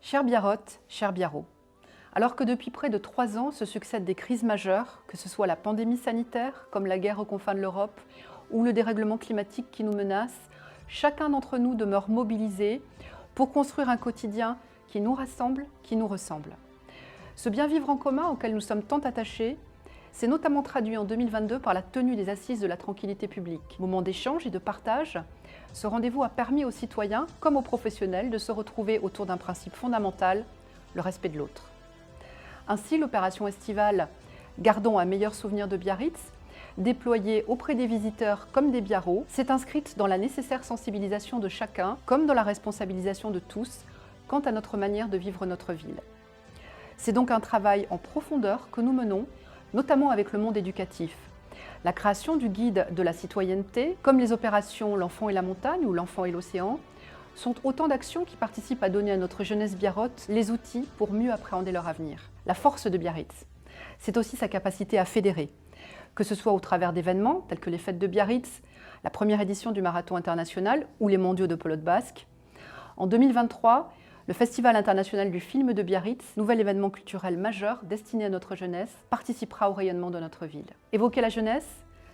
Chère Biarrotte, cher Biarrot, alors que depuis près de 3 ans se succèdent des crises majeures, que ce soit la pandémie sanitaire, comme la guerre aux confins de l'Europe, ou le dérèglement climatique qui nous menace, chacun d'entre nous demeure mobilisé pour construire un quotidien qui nous rassemble, qui nous ressemble. Ce bien vivre en commun auquel nous sommes tant attachés s'est notamment traduit en 2022 par la tenue des Assises de la tranquillité publique. Moment d'échange et de partage, ce rendez-vous a permis aux citoyens comme aux professionnels de se retrouver autour d'un principe fondamental, le respect de l'autre. Ainsi, l'opération estivale « Gardons un meilleur souvenir de Biarritz », déployée auprès des visiteurs comme des Biarrots, s'est inscrite dans la nécessaire sensibilisation de chacun, comme dans la responsabilisation de tous, quant à notre manière de vivre notre ville. C'est donc un travail en profondeur que nous menons, notamment avec le monde éducatif. La création du guide de la citoyenneté, comme les opérations L'enfant et la montagne ou L'enfant et l'océan, sont autant d'actions qui participent à donner à notre jeunesse biarrotte les outils pour mieux appréhender leur avenir. La force de Biarritz, c'est aussi sa capacité à fédérer, que ce soit au travers d'événements tels que les Fêtes de Biarritz, la première édition du Marathon international ou les Mondiaux de pelote basque. En 2023, le Festival international du film de Biarritz, nouvel événement culturel majeur destiné à notre jeunesse, participera au rayonnement de notre ville. Évoquer la jeunesse,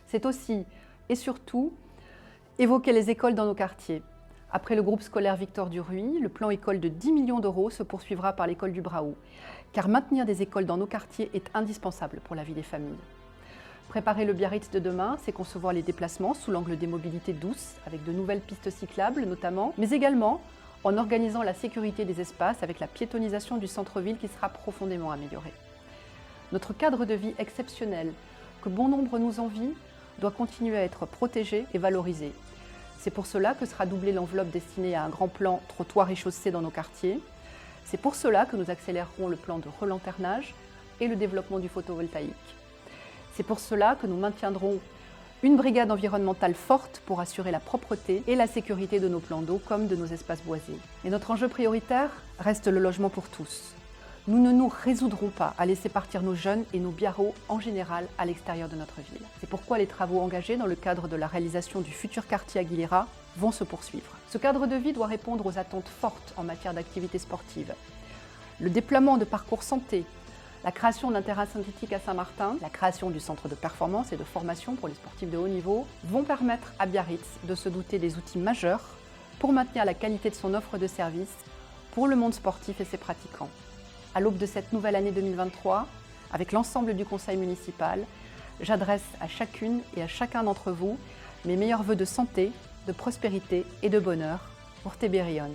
c'est aussi et surtout évoquer les écoles dans nos quartiers. Après le groupe scolaire Victor Duruy, le plan école de 10 millions d'euros se poursuivra par l'école du Braou, car maintenir des écoles dans nos quartiers est indispensable pour la vie des familles. Préparer le Biarritz de demain, c'est concevoir les déplacements sous l'angle des mobilités douces, avec de nouvelles pistes cyclables notamment, mais également en organisant la sécurité des espaces avec la piétonisation du centre-ville qui sera profondément améliorée. Notre cadre de vie exceptionnel, que bon nombre nous envient, doit continuer à être protégé et valorisé. C'est pour cela que sera doublée l'enveloppe destinée à un grand plan trottoirs et chaussées dans nos quartiers. C'est pour cela que nous accélérerons le plan de relanternage et le développement du photovoltaïque. C'est pour cela que nous maintiendrons une brigade environnementale forte pour assurer la propreté et la sécurité de nos plans d'eau comme de nos espaces boisés. Et notre enjeu prioritaire reste le logement pour tous. Nous ne nous résoudrons pas à laisser partir nos jeunes et nos Biarrots en général à l'extérieur de notre ville. C'est pourquoi les travaux engagés dans le cadre de la réalisation du futur quartier Aguilera vont se poursuivre. Ce cadre de vie doit répondre aux attentes fortes en matière d'activité sportive. Le déploiement de parcours santé, la création d'un terrain synthétique à Saint-Martin, la création du centre de performance et de formation pour les sportifs de haut niveau vont permettre à Biarritz de se doter des outils majeurs pour maintenir la qualité de son offre de services pour le monde sportif et ses pratiquants. À l'aube de cette nouvelle année 2023, avec l'ensemble du conseil municipal, j'adresse à chacune et à chacun d'entre vous mes meilleurs vœux de santé, de prospérité et de bonheur pour Tébérione.